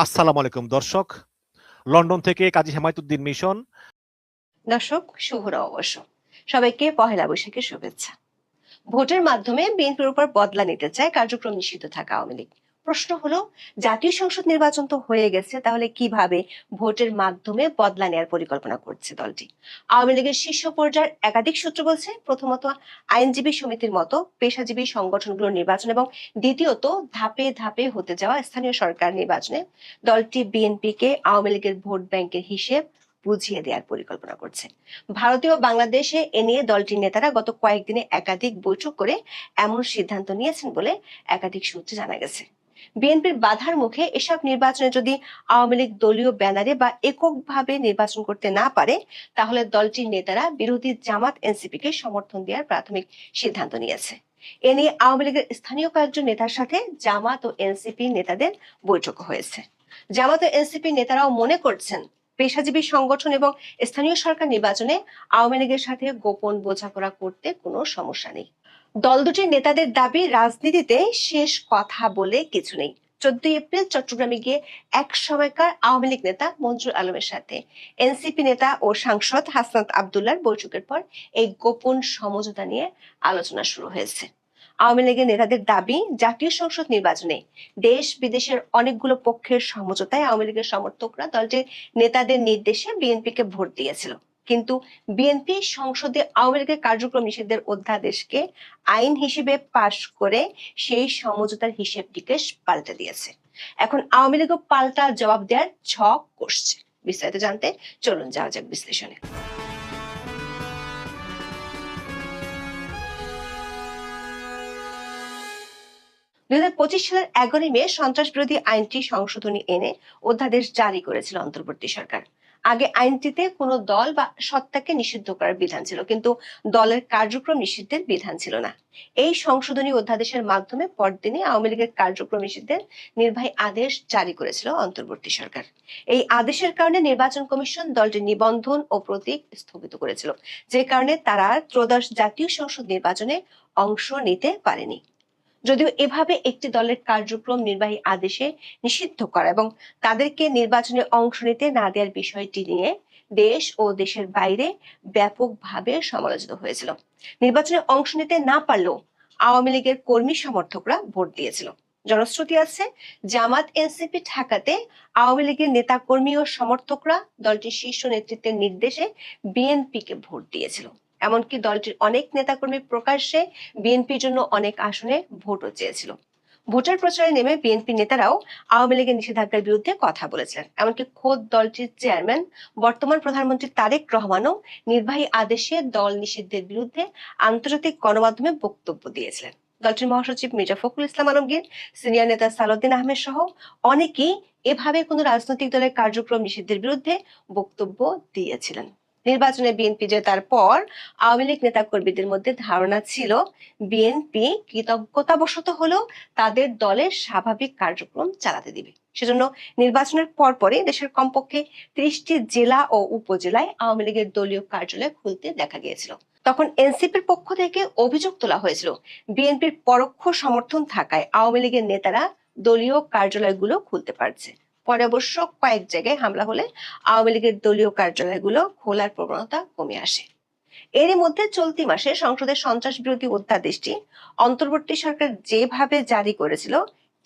আসসালামু আলাইকুম দর্শক। লন্ডন থেকে কাজী হেমায়েতুদ্দিন মিশন। দর্শক শুভ নববর্ষ। সবাইকে পহেলা বৈশাখের শুভেচ্ছা। ভোটের মাধ্যমে বিএনপির উপর বদলা নিতে চায় কার্যক্রম নিষিদ্ধ থাকা আওয়ামী লীগ। প্রশ্ন হলো, জাতীয় সংসদ নির্বাচন তো হয়ে গেছে, তাহলে কিভাবে ভোটের মাধ্যমে বদলা নেওয়ার পরিকল্পনা করছে দলটি? আওয়ামী লীগের শীর্ষ পর্যায়ের একাধিক সূত্র বলছে, প্রথমত আইনজীবী সমিতির মতো পেশাজীবী সংগঠনগুলোর নির্বাচন এবং দ্বিতীয়ত ধাপে ধাপে হতে যাওয়া স্থানীয় সরকার নির্বাচনে দলটি বিএনপিকে আওয়ামী লীগের ভোট ব্যাংকের হিসেব বুঝিয়ে দেওয়ার পরিকল্পনা করছে। ভারতীয় বাংলাদেশে এ নিয়ে দলটির নেতারা গত কয়েকদিনে একাধিক বৈঠক করে এমন সিদ্ধান্ত নিয়েছেন বলে একাধিক সূত্রে জানা গেছে। বিএনপির বাধার মুখে এসব নির্বাচনে যদি আওয়ামী লীগ দলীয় ব্যানারে বা এককভাবে নির্বাচন করতে না পারে, তাহলে দলটির নেতারা বিরোধী জামাত এনসিপি কে সমর্থন দেওয়ার প্রাথমিক সিদ্ধান্ত নিয়েছে। এ নিয়ে আওয়ামী লীগের স্থানীয় কয়েকজন নেতার সাথে জামাত ও এনসিপি নেতাদের বৈঠক হয়েছে। জামাত ও এনসিপি নেতারাও মনে করছেন, পেশাজীবী সংগঠন এবং স্থানীয় সরকার নির্বাচনে আওয়ামী লীগের সাথে গোপন বোঝাপড়া করতে কোনো সমস্যা নেই। দল দুটির নেতাদের দাবি, রাজনীতিতে শেষ কথা বলে কিছু নেই। 14 এপ্রিল চট্টগ্রামে গিয়ে এক সময়কার আওয়ামী লীগ নেতা মঞ্জুর আলমের সাথে এনসিপি নেতা ও সাংসদ হাসনাত আব্দুল্লাহর বৈঠকের পর এই গোপন সমঝোতা নিয়ে আলোচনা শুরু হয়েছে। আওয়ামী লীগের নেতাদের দাবি, জাতীয় সংসদ নির্বাচনে দেশ বিদেশের অনেকগুলো পক্ষের সমঝোতায় আওয়ামী লীগের সমর্থকরা দলটির নেতাদের নির্দেশে বিএনপিকে ভোট দিয়েছিল। কিন্তু বিএনপি সংসদে আওয়ামী লীগের কার্যক্রম নিষিদ্ধের অধ্যাদেশকে আইন হিসেবে পাশ করে সেই সমঝোতার হিসেব নিকেশ পাল্টে দিয়েছে। এখন আওয়ামী লীগও পাল্টা জবাব দেওয়ার ছক কষছে। বিস্তারিত জানতে চলুন যাওয়া যাক বিশ্লেষণে। 2025 সালের 11 মে সন্ত্রাস বিরোধী আইনটি সংশোধনী এনে অধ্যাদেশ জারি করেছিল অন্তর্বর্তী সরকার। আগে আইনটিতে কোনো দল বা সত্তাকে নিষিদ্ধ করার বিধান ছিল, কিন্তু দলের কার্যক্রম নিষিদ্ধের বিধান ছিল না। এই সংশোধনী অধ্যাদেশের মাধ্যমে পরদিনে আওয়ামী লীগের কার্যক্রম নিষিদ্ধের নির্বাহী আদেশ জারি করেছিল অন্তর্বর্তী সরকার। এই আদেশের কারণে নির্বাচন কমিশন দলটির নিবন্ধন ও প্রতীক স্থগিত করেছিল, যে কারণে তারা ত্রয়োদশ জাতীয় সংসদ নির্বাচনে অংশ নিতে পারেনি। যদিও এভাবে একটি দলের কার্যক্রম নির্বাহী আদেশে নিষিদ্ধ করা এবং তাদেরকে নির্বাচনে অংশ নিতে না দেওয়ার বিষয়টি নিয়ে দেশ ও দেশের বাইরে ব্যাপকভাবে সমালোচিত হয়েছিল। নির্বাচনে অংশ নিতে না পারলেও আওয়ামী লীগের কর্মী সমর্থকরা ভোট দিয়েছিল। জনশ্রুতি আছে, জামাত এনসিপি ঠেকাতে আওয়ামী লীগের নেতা কর্মী ও সমর্থকরা দলটির শীর্ষ নেতৃত্বের নির্দেশে বিএনপিকে ভোট দিয়েছিল। এমনকি দলটির অনেক নেতাকর্মী প্রকাশ্যে বিএনপির জন্য অনেক আসনে ভোটও চেয়েছিল। ভোটার প্রচারে নেমে বিএনপি নেতারাও আওয়ামী লীগের নিষেধাজ্ঞার বিরুদ্ধে কথা বলেছিলেন। এমনকি খোদ দলটির চেয়ারম্যান বর্তমান প্রধানমন্ত্রী তারেক রহমানও নির্বাহী আদেশে দল নিষিদ্ধের বিরুদ্ধে আন্তর্জাতিক গণমাধ্যমে বক্তব্য দিয়েছিলেন। দলটির মহাসচিব মির্জা ফখরুল ইসলাম আলমগীর, সিনিয়র নেতা সালাউদ্দিন আহমেদ সহ অনেকেই এভাবে কোনো রাজনৈতিক দলের কার্যক্রম নিষিদ্ধের বিরুদ্ধে বক্তব্য দিয়েছিলেন। নির্বাচনে বিএনপি জেতার পর আওয়ামী লীগ নেতা কর্মীদের মধ্যে ধারণা ছিল, বিএনপি কৃতজ্ঞতাবশত হলেও তাদের দলের স্বাভাবিক কার্যক্রম চালাতে দিবে। সেজন্য নির্বাচনের পরপরই দেশের কমপক্ষে 30টি জেলা ও উপজেলায় আওয়ামী লীগের দলীয় কার্যালয় খুলতে দেখা গিয়েছিল। তখন এনসিপির পক্ষ থেকে অভিযোগ তোলা হয়েছিল, বিএনপির পরোক্ষ সমর্থন থাকায় আওয়ামী লীগের নেতারা দলীয় কার্যালয়গুলো খুলতে পারছে। পরে অবশ্য কয়েক জায়গায় হামলা হলে আওয়ামী লীগের দলীয় কার্যালয়গুলো খোলার প্রবণতা কমে আসে। এরই মধ্যে চলতি মাসে সংসদের সন্ত্রাস বিরোধী অধ্যাদেশটি অন্তর্বর্তী সরকার যেভাবে জারি করেছিল,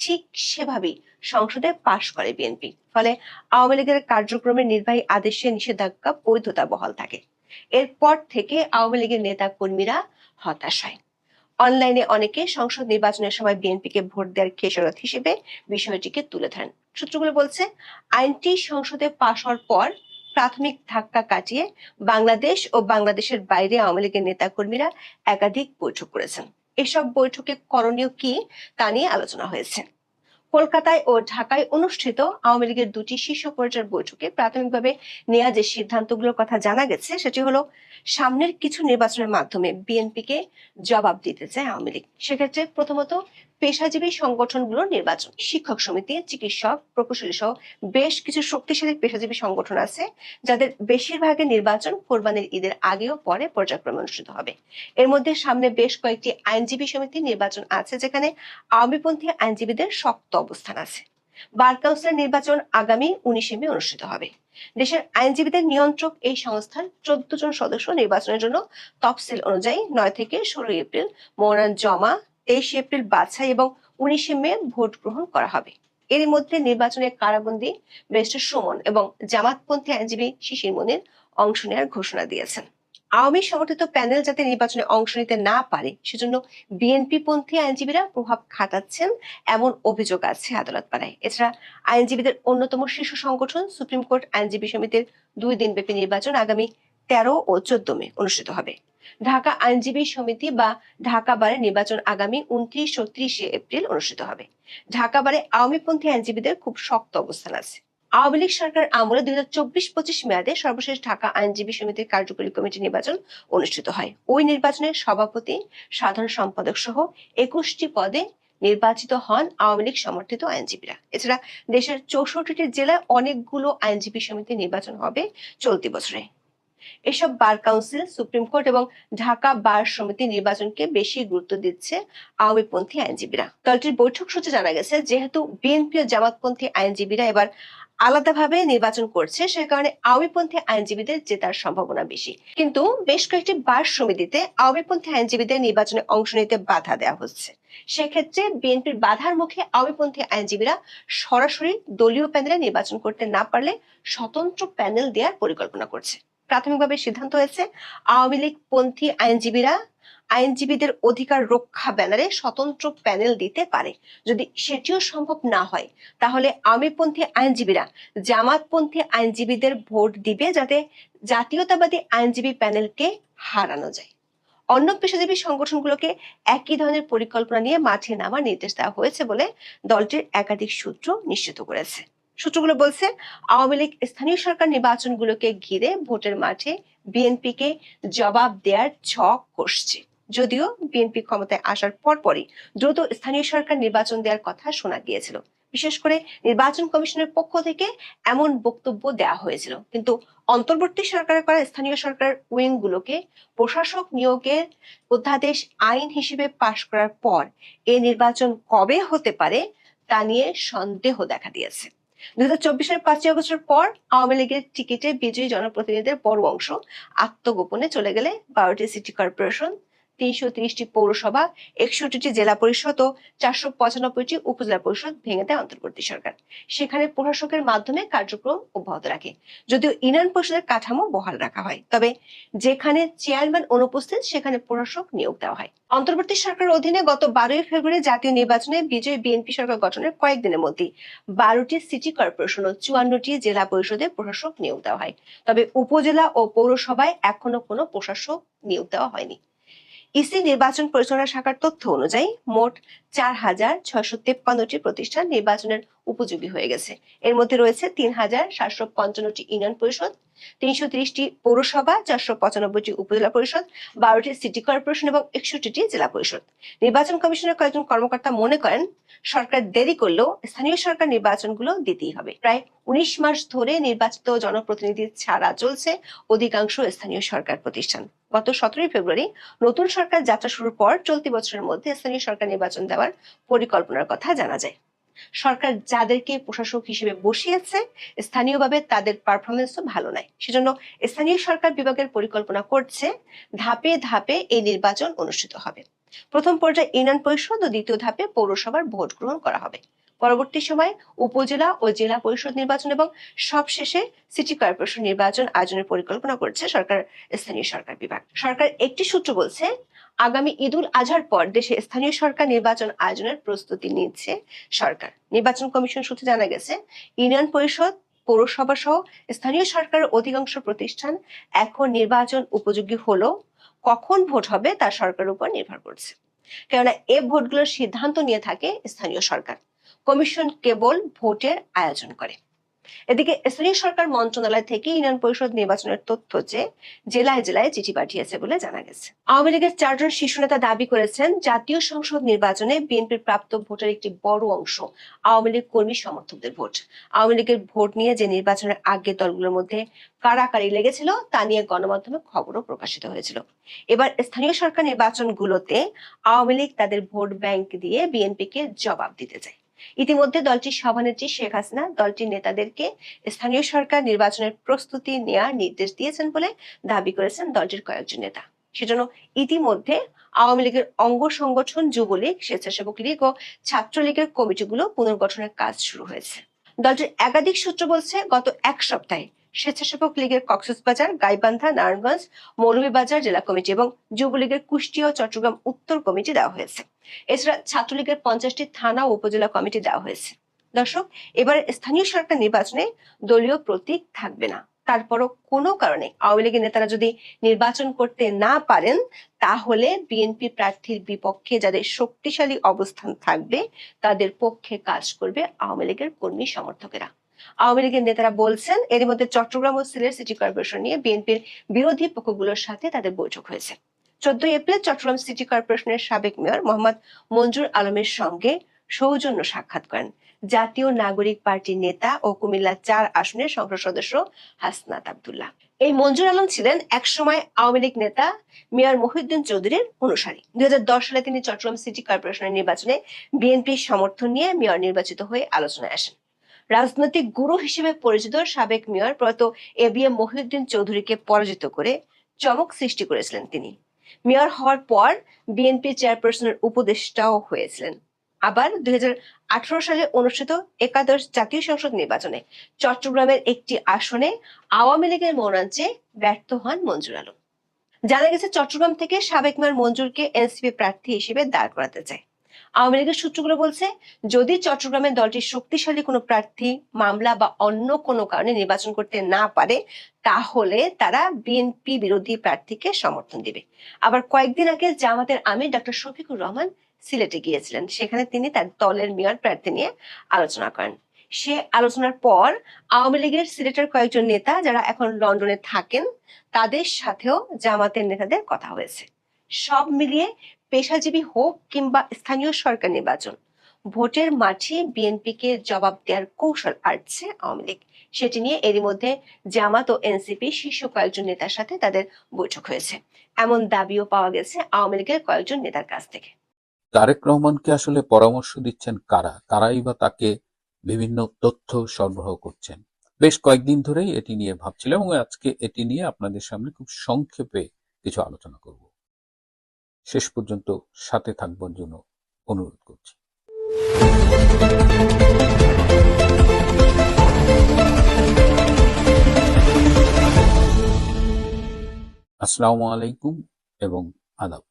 ঠিক সেভাবেই সংসদে পাশ করে বিএনপি। ফলে আওয়ামী লীগের কার্যক্রমের নির্বাহী আদেশে নিষেধাজ্ঞা বৈধতা বহাল থাকে। এরপর থেকে আওয়ামী লীগের নেতা কর্মীরা হতাশ হয়। অনলাইনে অনেকে সংসদ নির্বাচনের সময় বিএনপিকে ভোট দেওয়ার খেসারত হিসেবে বিষয়টিকে তুলে ধরেন। সূত্রগুলো বলছে, আইনটি সংসদে পাশ হওয়ার পর প্রাথমিক ধাক্কা কাটিয়ে বাংলাদেশ ও বাংলাদেশের বাইরে আওয়ামী লীগের নেতা কর্মীরা একাধিক বৈঠক করেছেন। এসব বৈঠকে করণীয় কি তা নিয়ে আলোচনা হয়েছে। কলকাতায় ও ঢাকায় অনুষ্ঠিত আওয়ামী লীগের দুটি শীর্ষ পর্যায়ের বৈঠকে প্রাথমিকভাবে নেওয়া যে সিদ্ধান্তগুলোর কথা জানা গেছে, সেটি হলো, সামনের কিছু নির্বাচনের মাধ্যমে বিএনপিকে জবাব দিতে চায় আওয়ামী লীগ। সেক্ষেত্রে প্রথমত পেশাজীবী সংগঠনগুলোর নির্বাচন। শিক্ষক সমিতি, চিকিৎসক, প্রকৌশলী সহ বেশ কিছু শক্তিশালী পেশাজীবী সংগঠন আছে, যাদের বেশিরভাগের নির্বাচন কোরবানির ঈদের আগে ও পরে পর্যায়ক্রমে অনুষ্ঠিত হবে। এর মধ্যে সামনে বেশ কয়েকটি আইনজীবী সমিতি নির্বাচন আছে, যেখানে আওয়ামীপন্থী আইনজীবীদের শক্ত অবস্থান আছে। বার কাউন্সিলের নির্বাচন আগামী 19 মে অনুষ্ঠিত হবে। দেশের আইনজীবীদের নিয়ন্ত্রক এই সংস্থার 14 জন সদস্য নির্বাচনের জন্য তফসিল অনুযায়ী 9 থেকে 16 এপ্রিল মনোনয়ন জমা, 23 এপ্রিল বাছাই এবং 19 মে ভোট গ্রহণ করা হবে। এর মধ্যে নির্বাচনে কারাবন্দী ব্যারিস্টার সুমন এবং জামাতপন্থী আইনজীবী শিশির মনির অংশ নেওয়ার ঘোষণা দিয়েছেন। আওয়ামী সমর্থিত প্যানেল যাতে নির্বাচনে অংশ নিতে না পারে সেজন্য বিএনপি পন্থী আইনজীবীরা প্রভাব খাটাচ্ছেন এমন অভিযোগ আছে আদালত পাড়ায়। এছাড়া আইনজীবীদের অন্যতম শীর্ষ সংগঠন সুপ্রিম কোর্ট আইনজীবী সমিতির 2 দিনব্যাপী নির্বাচন আগামী 13 ও 14 মে অনুষ্ঠিত হবে। ঢাকা আইনজীবী সমিতি বা ঢাকা বারের নির্বাচন আগামী 29 ও 30 এপ্রিল অনুষ্ঠিত হবে। ঢাকা বারে আওয়ামীপন্থী আইনজীবীদের খুব শক্ত অবস্থান আছে। আওয়ামী লীগ সরকার আমলে 2024-25 মেয়াদে সর্বশেষ ঢাকা আইনজীবী সমিতির কার্যকরী কমিটি নির্বাচন অনুষ্ঠিত হয়। ওই নির্বাচনে সভাপতি, সাধারণ সম্পাদক সহ 21টি পদে নির্বাচিত হন আওয়ামী লীগ সমর্থিত আইনজীবীরা। এছাড়া দেশের 64টি জেলায় অনেকগুলো আইনজীবী সমিতি নির্বাচন হবে চলতি বছরে। এসব বার কাউন্সিল, সুপ্রিম কোর্ট এবং ঢাকা বার সমিতি নির্বাচনকে বেশি গুরুত্ব দিচ্ছে আওয়ামীপন্থী আইনজীবীরা। দলটির বৈঠক সূত্রে জানা গেছে, যেহেতু বিএনপি ও জামাতপন্থী আইনজীবীরা এবার আলাদাভাবে নির্বাচন করছে, সে কারণে আওয়ামীপন্থী আইনজীবীদের জেতার সম্ভাবনা বেশি। কিন্তু বেশ কয়েকটি বার সমিতিতে আওয়ামীপন্থী আইনজীবীদের নির্বাচনে অংশ নিতে বাধা দেওয়া হচ্ছে। সেক্ষেত্রে বিএনপির বাধার মুখে আওয়ামীপন্থী আইনজীবীরা সরাসরি দলীয় প্যানেলে নির্বাচন করতে না পারলে স্বতন্ত্র প্যানেল দেওয়ার পরিকল্পনা করছে। প্রাথমিকভাবে সিদ্ধান্ত হয়েছে আওয়ামী লীগ পন্থী আইনজীবীরা আইনজীবীদের অধিকার রক্ষা ব্যানারে স্বতন্ত্র প্যানেল দিতে পারে। যদি সেটিও সম্ভব না হয় তাহলে আওয়ামীপন্থী আইনজীবীরা জামাতপন্থী আইনজীবীদের ভোট দিবে, যাতে জাতীয়তাবাদী আইনজীবী প্যানেলকে হারানো যায়। অন্য পেশাজীবী সংগঠনগুলোকে একই ধরনের পরিকল্পনা নিয়ে মাঠে নামার নির্দেশ দেওয়া হয়েছে বলে দলটির একাধিক সূত্র নিশ্চিত করেছে। সূত্রগুলো বলছে, আওয়ামী লীগ স্থানীয় সরকার নির্বাচনগুলোকে ঘিরে ভোটের মাঠে বিএনপিকে জবাব দেওয়ার ছক কষছে। যদিও বিএনপি ক্ষমতায় আসার পরপরই দ্রুত স্থানীয় সরকার নির্বাচন দেওয়ার কথা শোনা গিয়েছিল। বিশেষ করে নির্বাচন কমিশনের পক্ষ থেকে এমন বক্তব্য দেওয়া হয়েছিল। কিন্তু অন্তর্বর্তী সরকারের করা স্থানীয় সরকার উইং গুলোকে প্রশাসক নিয়োগের অধ্যাদেশ আইন হিসেবে পাশ করার পর এই নির্বাচন কবে হতে পারে তা নিয়ে সন্দেহ দেখা দিয়েছে। 2024-এর 5ই আগস্টের পর আওয়ামী লীগের টিকিটে বিজয়ী জনপ্রতিনিধিদের বড় অংশ আত্মগোপনে চলে গেলে 12টি সিটি কর্পোরেশন, 330টি পৌরসভা, 61টি জেলা পরিষদ ও 495টি উপজেলা পরিষদ ভেঙে দেয় অন্তর্বর্তী সরকার। সেখানে প্রশাসকের মাধ্যমে কার্যক্রম অব্যাহত রাখে। যদিও ইউনিয়ন পরিষদের কাঠামো বহাল রাখা হয়, তবে যেখানে চেয়ারম্যান অনুপস্থিত সেখানে প্রশাসক নিয়োগ দেওয়া হয়। অন্তর্বর্তী সরকারের অধীনে গত 12ই ফেব্রুয়ারি জাতীয় নির্বাচনে বিজয়ী বিএনপি সরকার গঠনের কয়েকদিনের মধ্যেই 12টি সিটি কর্পোরেশন ও 54টি জেলা পরিষদে প্রশাসক নিয়োগ দেওয়া হয়। তবে উপজেলা ও পৌরসভায় এখনো কোনো প্রশাসক নিয়োগ দেওয়া হয়নি। ইসি নির্বাচন পরিচালনা শাখার তথ্য অনুযায়ী মোট 4,653টি প্রতিষ্ঠান নির্বাচনের উপযোগী হয়ে গেছে। এর মধ্যে রয়েছে 3,755টি ইউনিয়ন পরিষদ, 330টি পৌরসভা, 495টি উপজেলা পরিষদ, 12টি সিটি কর্পোরেশন এবং 61টি জেলা পরিষদ। নির্বাচন কমিশনের কয়েকজন কর্মকর্তা মনে করেন, সরকার দেরি করলেও স্থানীয় সরকার নির্বাচনগুলো দিতেই হবে। প্রায় 19 মাস ধরে নির্বাচিত জনপ্রতিনিধি ছাড়া চলছে অধিকাংশ স্থানীয় সরকার প্রতিষ্ঠান। গত 17ই ফেব্রুয়ারি নতুন সরকার যাত্রা শুরুর পর চলতি বছরের মধ্যে স্থানীয় সরকার নির্বাচন দেওয়ার পরিকল্পনার কথা জানা যায়। সরকার যাদেরকে প্রশাসক হিসেবে বসিয়েছে স্থানীয়ভাবে তাদের পারফরমেন্সও ভালো নয়। সেজন্য স্থানীয় সরকার বিভাগের পরিকল্পনা করছে ধাপে ধাপে এই নির্বাচন অনুষ্ঠিত হবে। প্রথম পর্যায়ে ইউনিয়ন পরিষদ ও দ্বিতীয় ধাপে পৌরসভার ভোট গ্রহণ করা হবে। পরবর্তী সময়ে উপজেলা ও জেলা পরিষদ নির্বাচন এবং সবশেষে সিটি কর্পোরেশন নির্বাচন আয়োজনের পরিকল্পনা করছে সরকার স্থানীয় সরকার বিভাগ। সরকার একটি সূত্র বলছে, আগামী ঈদুল আজহার পর দেশে স্থানীয় সরকার নির্বাচন আয়োজনের প্রস্তুতি নিচ্ছে সরকার। নির্বাচন কমিশন সূত্রে জানা গেছে, ইউনিয়ন পরিষদ, পৌরসভা সহ স্থানীয় সরকারের অধিকাংশ প্রতিষ্ঠান এখন নির্বাচন উপযোগী হলো কখন ভোট হবে তা সরকারের উপর নির্ভর করছে। কেননা এই ভোটগুলোর সিদ্ধান্ত নিয়ে থাকে স্থানীয় সরকার, কমিশন কেবল ভোটের আয়োজন করে। এদিকে স্থানীয় সরকার মন্ত্রণালয় থেকে ইউনিয়ন পরিষদ নির্বাচনের তথ্য জেলায় জেলায় চিঠি পাঠিয়েছে বলে জানা গেছে। আওয়ামী লীগের 4 জন শীর্ষ নেতা দাবি করেছেন, জাতীয় সংসদ নির্বাচনে বিএনপির প্রাপ্ত ভোটের একটি বড় অংশ আওয়ামী লীগ কর্মী সমর্থকদের ভোট। আওয়ামী লীগের ভোট নিয়ে যে নির্বাচনের আগে দলগুলোর মধ্যে কাড়াকাড়ি লেগেছিল তা নিয়ে গণমাধ্যমে খবরও প্রকাশিত হয়েছিল। এবার স্থানীয় সরকার নির্বাচনগুলোতে আওয়ামী লীগ তাদের ভোট ব্যাংক দিয়ে বিএনপিকে জবাব দিতে চায়। ইতিমধ্যে দলটির সভানেত্রী শেখ হাসিনা দলটির নেতাদেরকে স্থানীয় সরকার নির্বাচনের প্রস্তুতি নেওয়ার নির্দেশ দিয়েছেন বলে দাবি করেছেন দলটির কয়েকজন নেতা। সেজন্য ইতিমধ্যে আওয়ামী লীগের অঙ্গ সংগঠন যুবলীগ, স্বেচ্ছাসেবক লীগ ও ছাত্রলীগের কমিটিগুলো পুনর্গঠনের কাজ শুরু হয়েছে। দলটির একাধিক সূত্র বলছে, গত এক সপ্তাহে স্বেচ্ছাসেবক লীগের কক্সবাজার, গাইবান্ধা, নারায়ণগঞ্জ, মৌলভীবাজার জেলা কমিটি এবং যুবলীগের কুষ্টিয়া ও চট্টগ্রাম উত্তর কমিটি দেওয়া হয়েছে। এছাড়া ছাত্রলীগের 50টি থানা ও উপজেলা কমিটি দেওয়া হয়েছে। দর্শক, এবার স্থানীয় সরকার নির্বাচনে দলীয় প্রতীক থাকবে না। তারপরও কোনো কারণে আওয়ামী লীগের নেতারা যদি নির্বাচন করতে না পারেন, তাহলে বিএনপি প্রার্থীর বিপক্ষে যাদের শক্তিশালী অবস্থান থাকবে তাদের পক্ষে কাজ করবে আওয়ামী লীগের কর্মী সমর্থকেরা। আওয়ামী লীগের নেতারা বলছেন, এর মধ্যে চট্টগ্রাম ও সিলেট সিটি কর্পোরেশন নিয়ে বিএনপির বিরোধী পক্ষগুলোর সাথে তাদের বৈঠক হয়েছে। 14 এপ্রিল চট্টগ্রাম সিটি কর্পোরেশনের সাবেক মেয়র মোহাম্মদ মঞ্জুর আলমের সঙ্গে সৌজন্য সাক্ষাৎ করেন জাতীয় নাগরিক পার্টির নেতা ও কুমিল্লা 4 আসনের সংসদ সদস্য হাসনাত আব্দুল্লাহ। এই মঞ্জুর আলম ছিলেন একসময় আওয়ামী লীগ নেতা মেয়র মহিউদ্দিন চৌধুরীর অনুসারী। 2010 সালে তিনি চট্টগ্রাম সিটি কর্পোরেশনের নির্বাচনে বিএনপির সমর্থন নিয়ে মেয়র নির্বাচিত হয়ে আলোচনায় আসেন। রাজনৈতিক গুরু হিসেবে পরিচিত সাবেক মেয়র প্রয়াত এবিএম মহিউদ্দিন চৌধুরীকে পরাজিত করে চমক সৃষ্টি করেছিলেন তিনি। মেয়র হওয়ার পর বিএনপি চেয়ারপারসনের উপদেষ্টাও হয়েছিলেন। আবার 2018 সালে অনুষ্ঠিত একাদশ জাতীয় সংসদ নির্বাচনে চট্টগ্রামের একটি আসনে আওয়ামী লীগের মনোনয়নে ব্যর্থ হন মঞ্জুর আলম। জানা গেছে, চট্টগ্রাম থেকে সাবেক মেয়র মঞ্জুরকে এনসিপি প্রার্থী হিসেবে দাঁড় করাতে চায়। আওয়ামী লীগের সূত্রগুলো বলছে, যদি চট্টগ্রামে দলটির শক্তিশালী কোনো প্রার্থী মামলা বা অন্য কোনো কারণে নির্বাচন করতে না পারে, তাহলে তারা বিএনপি বিরোধী প্রার্থীকে সমর্থন দিবে। আবার কয়েকদিন আগে জামাতের আমির ডক্টর শফিকুর রহমান সিলেটে গিয়েছিলেন। সেখানে তিনি তার দলের মেয়র প্রার্থী নিয়ে আলোচনা করেন। সে আলোচনার পর আওয়ামী লীগের সিলেটের কয়েকজন নেতা যারা এখন লন্ডনে থাকেন, তাদের সাথেও জামাতের নেতাদের কথা হয়েছে। সব মিলিয়ে পেশাজীবী হোক কিংবা স্থানীয় সরকার নির্বাচন, ভোটের মাঠে বিএনপিকে জবাব দেওয়ার কৌশল আঁটছে আওয়ামী লীগ। সেটি নিয়ে এরই মধ্যে জামাত ও এনসিপি শীর্ষ কয়েকজন নেতার সাথে তাদের বৈঠক হয়েছে, এমন দাবিও পাওয়া গেছে আওয়ামী লীগের কয়েকজন নেতার কাছ থেকে। তারেক রহমানকে আসলে পরামর্শ দিচ্ছেন কারা? কারাই বা তাকে বিভিন্ন তথ্য সরবরাহ করছেন? বেশ কয়েকদিন ধরেই এটি নিয়ে ভাবছিলাম এবং আজকে এটি নিয়ে আপনাদের সামনে খুব সংক্ষেপে কিছু আলোচনা করব। শেষ পর্যন্ত সাথে থাকবার জন্য অনুরোধ করছি। আসসালামু আলাইকুম এবং আদাব।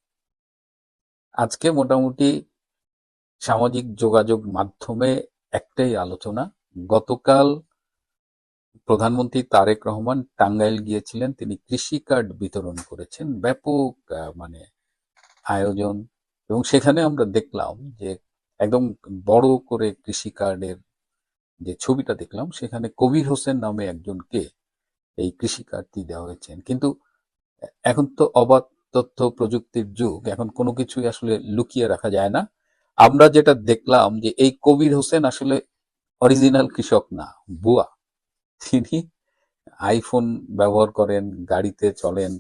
আজকে মোটামুটি সামাজিক যোগাযোগ মাধ্যমে একটাই আলোচনা। গতকাল প্রধানমন্ত্রী তারেক রহমান টাঙ্গাইল গিয়েছিলেন, তিনি কৃষি কার্ড বিতরণ করেছেন, ব্যাপক আয়োজন, এবং সেখানে আমরা দেখলাম যে একদম বড় করে কৃষি কার্ডের যে ছবিটা দেখলাম, সেখানে কবির হোসেন নামে একজনকে এই কৃষি কার্ডটি দেওয়া হয়েছে। কিন্তু এখন তো অবাধ তথ্য প্রযুক্তির যুগ, এখন কোনো কিছুই আসলে লুকিয়ে রাখা যায় না। আমরা যেটা দেখলাম যে এই কবির হোসেন আসলে অরিজিনাল কৃষক না, বুয়া। তিনি আইফোন ব্যবহার করেন, গাড়িতে চলেন,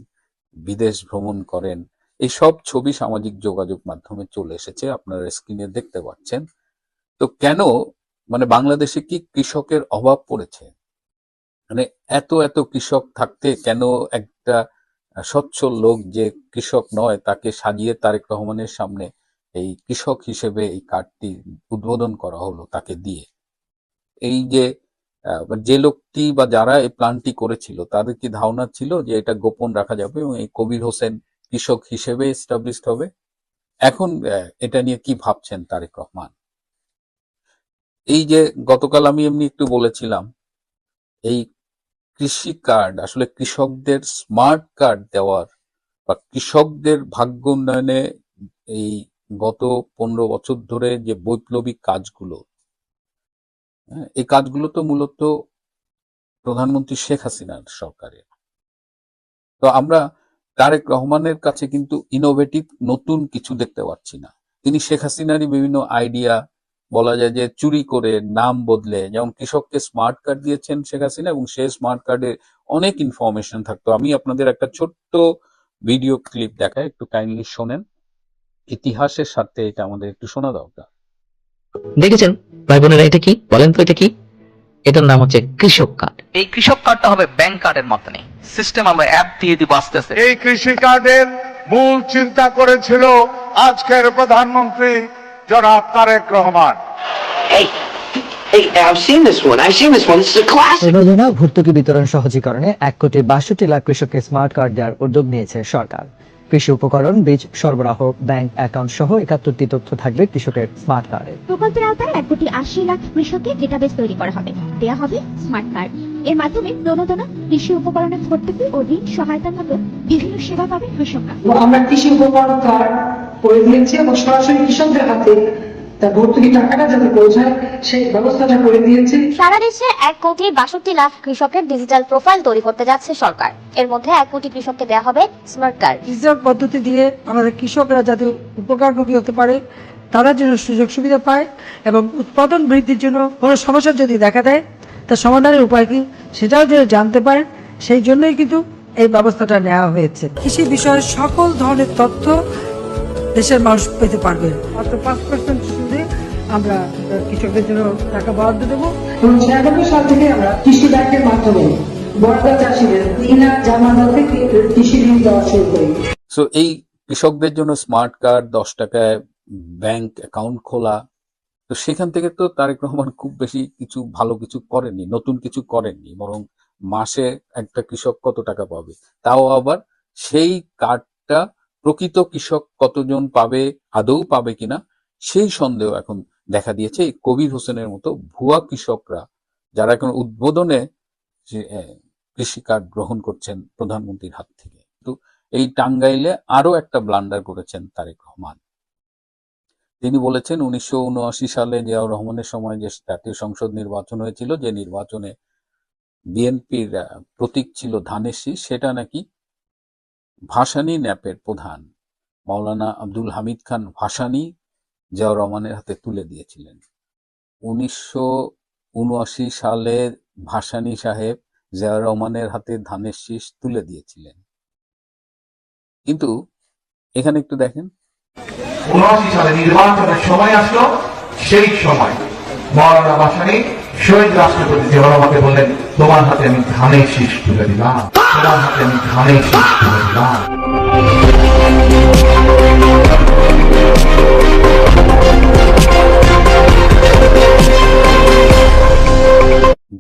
বিদেশ ভ্রমণ করেন। এই সব ছবি সামাজিক যোগাযোগ মাধ্যমে চলে এসেছে, আপনারা স্ক্রিনে দেখতে পাচ্ছেন। তো কেন, মানে বাংলাদেশে কি কৃষকের অভাব পড়েছে? মানে এত এত কৃষক থাকতে কেন একটা সচ্ছল লোক যে কৃষক নয় তাকে সাজিয়ে তারেক রহমানের সামনে এই কৃষক হিসেবে এই কার্ডটি উদ্বোধন করা হলো তাকে দিয়ে? এই যে যে লোকটি বা যারা এই প্ল্যানটি করেছিল তাদের কি ধারণা ছিল যে এটা গোপন রাখা যাবে এবং এই কবির হোসেন কৃষক হিসেবে এস্টাবলিশড হবে? এখন এটা নিয়ে কি ভাবছেন তারেক রহমান? এই যে গতকাল আমি এমনি একটু বলেছিলাম, এই কৃষি কার্ড আসলে কৃষকদের স্মার্ট কার্ড দেওয়ার বা কৃষকদের ভাগ্য উন্নয়নে এই গত 15 বছর ধরে যে বৈপ্লবিক কাজগুলো, এই কাজগুলো তো মূলত প্রধানমন্ত্রী শেখ হাসিনার সরকারের। তো আমরা তারেক রহমানের কাছে কিন্তু ইনোভেটিভ নতুন কিছু দেখতে পাচ্ছি না। তিনি শেখ হাসিনারই বিভিন্ন আইডিয়া, বলা যায় যে চুরি করে নাম বদলে, যেমন কৃষককে স্মার্ট কার্ড দিয়েছেন শেখ হাসিনা এবং সেই স্মার্ট কার্ডে অনেক ইনফরমেশন থাকতো। আমি আপনাদের একটা ছোট্ট ভিডিও ক্লিপ দেখাই, একটু কাইন্ডলি শোনেন। ইতিহাসের সাথে এটা আমাদের একটু শোনা দরকার। দেখেছেন ভাই বোনেরা, এটা কি বলেন তো, এটা কি? এটার নাম হচ্ছে কৃষক কার্ড। এই কৃষক কার্ডটা হবে ব্যাংক কার্ডের মতনই সিস্টেম, আমরা অ্যাপ দিয়ে দিব আস্তে আস্তে। এই কৃষি কার্ডের মূল চিন্তা করেছিল আজকের প্রধানমন্ত্রী জনাব Tarique Rahman. I've seen this one. This is a classic. প্রণোদনা ভর্তুকি বিতরণ সহজীকরণে 1,62,00,000 কৃষককে স্মার্ট কার্ড দেওয়ার উদ্যোগ নিয়েছে সরকার। কৃষি উপকরণ, বীজ সরবরাহ, ব্যাংক অ্যাকাউন্ট সহ 71টি তথ্য থাকবে কৃষকের স্মার্ট কার্ডে। প্রকল্পের আওতায় 1,80,00,000 কৃষকের ডেটাবেস তৈরি করা হবে। দেয়া হবে স্মার্ট কার্ড। এর মাধ্যমে প্রণোদনা, কৃষি উপকরণের ভর্তুকি ও ঋণ সহায়তার মতো বিভিন্ন সেবা পাবে কৃষকরা। আমরা কৃষি উপকরণ কার্ড করে দিয়েছি এবং সরাসরি কৃষকদের হাতে তার ভর্তুকি টাকাটা যাতে পৌঁছায় সেই ব্যবস্থাটা করে দিয়েছি। সারা দেশে 1,62,00,000 কৃষকের ডিজিটাল প্রোফাইল তৈরি করতে যাচ্ছে সরকার। এর মধ্যে 1 কোটি কৃষককে দেওয়া হবে স্মার্ট কার্ড। ডিজিটাল পদ্ধতি দিয়ে আমাদের কৃষকরা যাতে উপকারভোগী হতে পারে, তারা যেন সুযোগ সুবিধা পায় এবং উৎপাদন বৃদ্ধির জন্য কোনো সমস্যা যদি দেখা দেয় তার সমাধানের উপায় কি সেটাও যেন জানতে পারেন, সেই জন্যই কিন্তু এই ব্যবস্থাটা নেওয়া হয়েছে। কৃষি বিষয়ে সকল ধরনের তথ্য দেশের মানুষ পেতে পারবে। মাত্র 5% সুদে আমরা কৃষকদের জন্য টাকা বরাদ্দ দেবো। 96 সাল থেকে আমরা কৃষি ব্যাংকের মাধ্যমে বর্গা চাষিদের বিনা জামানতে কৃষি ঋণ দেওয়া শুরু করি। সো এই কৃষকদের জন্য স্মার্ট কার্ড, 10 টাকায় ব্যাংক অ্যাকাউন্ট খোলা, তো সেখান থেকে তো তারেক রহমান খুব বেশি কিছু ভালো কিছু করেননি, নতুন কিছু করেননি, বরং মাসে একটা কৃষক কত টাকা পাবে, তাও আবার সেই কার্ডটা প্রকৃত কৃষক কতজন পাবে, আদৌ পাবে কিনা সেই সন্দেহ এখন দেখা দিয়েছে। এই কবির হোসেনের মতো ভুয়া কৃষকরা যারা এখন উদ্বোধনে কৃষি কার্ড গ্রহণ করছেন প্রধানমন্ত্রীর হাত থেকে। কিন্তু এই টাঙ্গাইলে আরো একটা ব্লান্ডার করেছেন তারেক রহমান। তিনি বলেছেন 1979 সালে জিয়াউর রহমানের সময় যে জাতীয় সংসদ নির্বাচন হয়েছিল, যে নির্বাচনে বিএনপির প্রতীক ছিল ধানের শীষ, সেটা নাকি ভাসানী ন্যাপের প্রধান মাওলানা আব্দুল হামিদ খান ভাসানী জিয়াউর রহমানের হাতে তুলে দিয়েছিলেন। 1979 সালে ভাসানী সাহেব জিয়াউর রহমানের হাতে ধানের শীষ তুলে দিয়েছিলেন। কিন্তু এখানে একটু দেখেন, 79 সালে নির্বাচনের সময় আসলো, সেই সময় মাওলানা ভাসানী শহীদ রাষ্ট্রপতি জিয়াউর রহমানকে বললেন, তোমার হাতে আমি ধানের শীষ তুলে দিলাম, তোমার হাতে আমি ধানের শীষ তুলে দিলাম।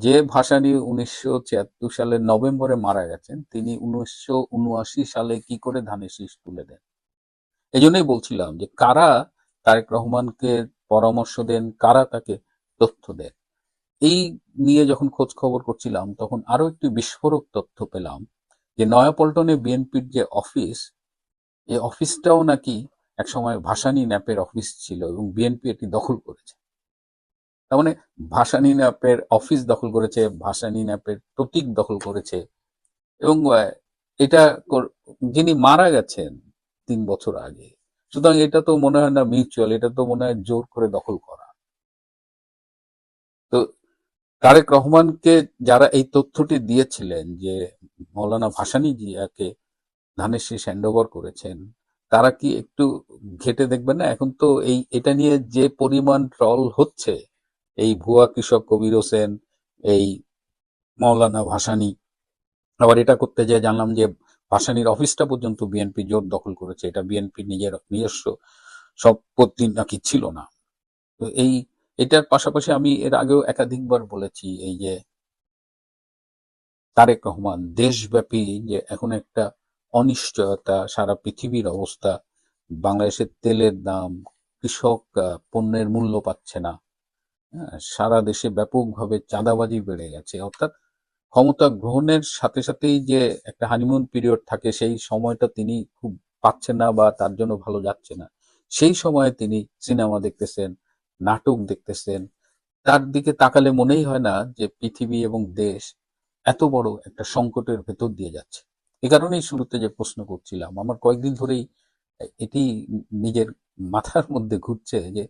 যে ভাসানী 1976 সালের নভেম্বরে মারা গেছেন, তিনি 1979 সালে কি করে ধানের শীষ তুলে দেন? এই জন্যই বলছিলাম যে কারা তারেক রহমানকে পরামর্শ দেন, কারা তাকে তথ্য দেন। এই নিয়ে যখন খোঁজ খবর করছিলাম তখন আরো একটি বিস্ফোরক তথ্য পেলাম যে নয়াপল্টনে বিএনপির যে অফিস, এই অফিসটাও নাকি একসময় ভাসানী ন্যাপের অফিস ছিল এবং বিএনপি এটি দখল করেছে। তার মানে ভাসানী ন্যাপের অফিস দখল করেছে, ভাসানী ন্যাপের প্রতীক দখল করেছে, এবং এটা যিনি মারা গেছেন 3 বছর আগে, সুতরাং এটা তো মনে হয় না মিউচুয়াল, এটা তো মনে হয় জোর করে দখল করা। তো তারেক রহমানকে যারা এই তথ্যটি দিয়েছিলেন যে মৌলানা ভাসানী জিয়াকে ধানের শীষ হ্যান্ডওভার করেছেন, তারা কি একটু ঘেটে দেখবেন না? এখন তো এটা নিয়ে যে পরিমাণ ট্রল হচ্ছে, এই ভুয়া কৃষক কবির হোসেন, এই মৌলানা ভাসানী, আবার এটা করতে যেয়ে জানলাম যে ভাসানীর অফিসটা পর্যন্ত বিএনপি জোর দখল করেছে, এটা বিএনপি নিজস্ব সম্পত্তি নাকি ছিল না। তো এটার পাশাপাশি আমি এর আগেও একাধিকবার বলেছি, এই যে তারেক রহমান দেশব্যাপী যে এখন একটা অনিশ্চয়তা, সারা পৃথিবীর অবস্থা, বাংলাদেশের তেলের দাম, কৃষক পণ্যের মূল্য পাচ্ছে না, সারা দেশে ব্যাপকভাবে চাঁদাবাজি বেড়ে গেছে, অর্থাৎ ক্ষমতা গ্রহণের সাথে সাথেই যে একটা হানিমুন পিরিয়ড থাকে, সেই সময়টা তিনি খুব পাচ্ছেন না বা তার জন্য ভালো যাচ্ছে না। সেই সময়ে তিনি সিনেমা দেখতেছেন, নাটক দেখতেছেন, তার দিকে তাকালে মনেই হয় না যে পৃথিবী এবং দেশ এত বড় একটা সংকটের ভেতর দিয়ে যাচ্ছে। এ কারণেই শুরুতে যে প্রশ্ন করছিলাম, আমার কয়েকদিন ধরেই এটি নিজের মাথার মধ্যে ঘুরছে যে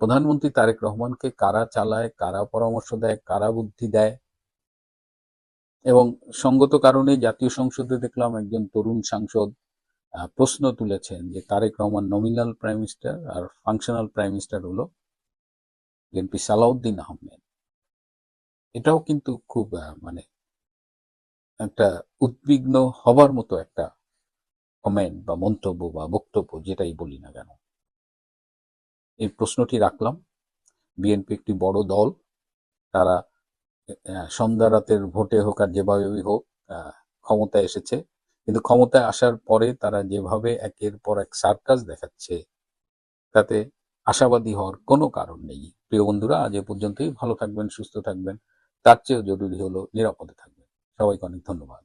প্রধানমন্ত্রী তারেক রহমানকে কারা চালায়, কারা পরামর্শ দেয়, কারা বুদ্ধি দেয়। এবং সঙ্গত কারণে জাতীয় সংসদে দেখলাম একজন তরুণ সাংসদ প্রশ্ন তুলেছেন যে Tarique Rahman nominal prime minister আর ফাংশনাল প্রাইম মিনিস্টার হলো বিএনপি সালাউদ্দিন আহমেদ, এটাও কিন্তু খুব মানে একটা উদ্বিগ্ন হবার মতো একটা কমেন্ট বা মন্তব্য বা বক্তব্য, যেটাই বলি না কেন। এই প্রশ্নটি রাখলাম। বিএনপি একটি বড় দল, তারা সন্ধ্যা রাতের ভোটে হোক আর যেভাবেই হোক ক্ষমতায় এসেছে, কিন্তু ক্ষমতায় আসার পরে তারা যেভাবে একের পর এক সার্কাস দেখাচ্ছে, তাতে আশাবাদী হওয়ার কোনো কারণ নেই। প্রিয় বন্ধুরা, আজ এ পর্যন্তই। ভালো থাকবেন, সুস্থ থাকবেন, তার চেয়েও জরুরি হলো নিরাপদে থাকবেন। সবাইকে অনেক ধন্যবাদ।